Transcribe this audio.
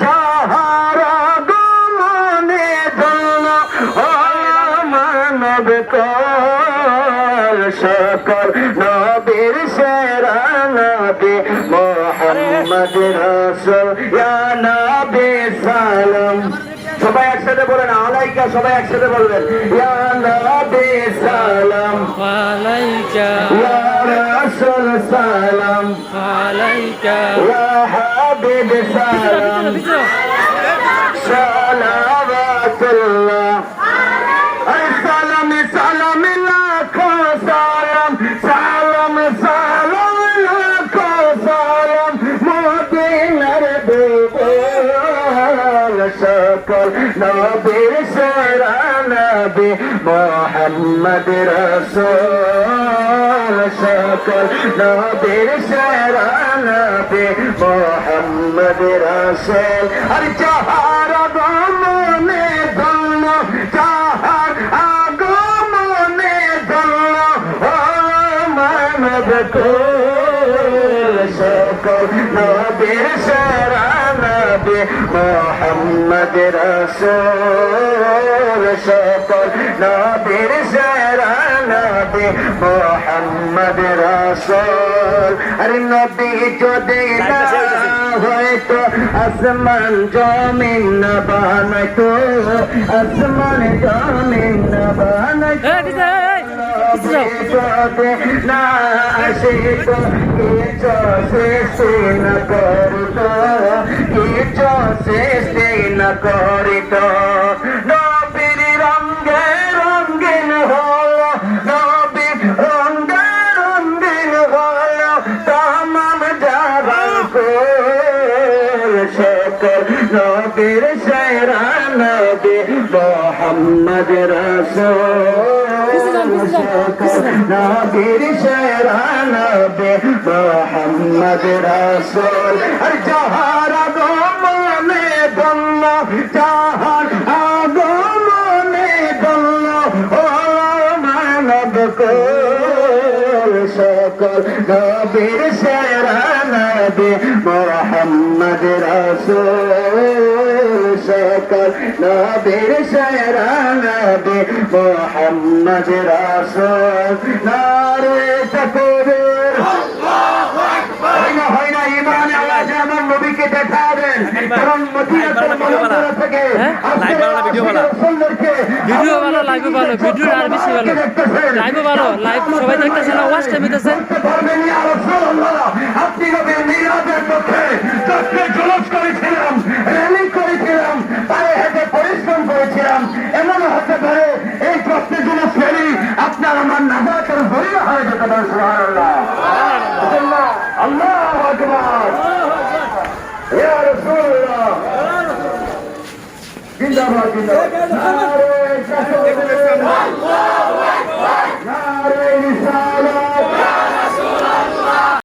যাহার আগমনে ধন্য মানব কল সকল নবীর সেরা নবী মুহাম্মদ রাসূল ইয়া নবী সালাম। সবাই একসাথে বলেন আলাইকা, সবাই একসাথে বলবেন ইয়া নবী সালাম আলাইকা, ইয়া রাসূল সালাম আলাইকা, ইয়া হাবিব সালাম সালাওয়াতুল্লাহ সালাম সালাম লাখো সালাম সালাম সালাম লাখো সালাম মদিনার দুবল সকল নবীর সেরা নবী মুহাম্মদ রাসূল সকল নবীর সেরা নবী মুহাম্মদ রাসূল। আর যাহার আগমনে ধন্য যাহার আগমনে ধন্য ও মানব কুল সকল নবীর সেরা নবী মুহাম্মদ রাসূল সকল নবীর সেরা নবী মুহাম্মদ রাসূল। আরে নবী যদি না হয়তো আসমান জমিন না বানাইতো, আসমান জমিন না বানাইতো না আসিত কিছু সৃষ্টি না করিত, কিছু সৃষ্টি না করিত। নবীর রঙ্গে রঙ্গিন হলো, নবীর রঙ্গে রঙ্গিন হলো তামাম জাহান কুল সকল নবীর সেরা নবী মুহাম্মদ রাসূল সকল নবীর সেরা নবী মুহাম্মদ রাসূল। আর যাহার আগমনে ধন্য যাহার আগমনে ধন্য ও মানব কুল সকল নবীর সেরা নবী মুহাম্মদ রাসূল সকল নবীর সেরা নবী মুহাম্মদ রাসূল। নারে তাকবীর, আল্লাহু আকবার। হয় না ঈমান আল্লাহ যেমন নবীকে দেখাবেন, কারণ মদিনাতুল মুনাওয়ারা থেকে ভিডিও ভালো, লাইভও ভালো, ভিডিও আর বেশি ভালো, লাইভও ভালো, লাইভ সবাই দেখতেছে না, ওয়াচ টাইম দিতেছে। আপনি নবীর মিলাদের পক্ষে চক্রে জলস করেছিলাম, র্যালি করেছিলাম, পায়ে হেঁটে পরিশ্রম করেছিলাম। এমন হতে পারে এই চক্রে জলস র্যালি আপনার আমার নাজাতের জরিয়া হয়ে যেতে পারে। সুবহানাল্লাহ, আল্লাহু আকবার, ইয়া রাসূলুল্লাহ, জিন্দাবাদ জিন্দাবাদ।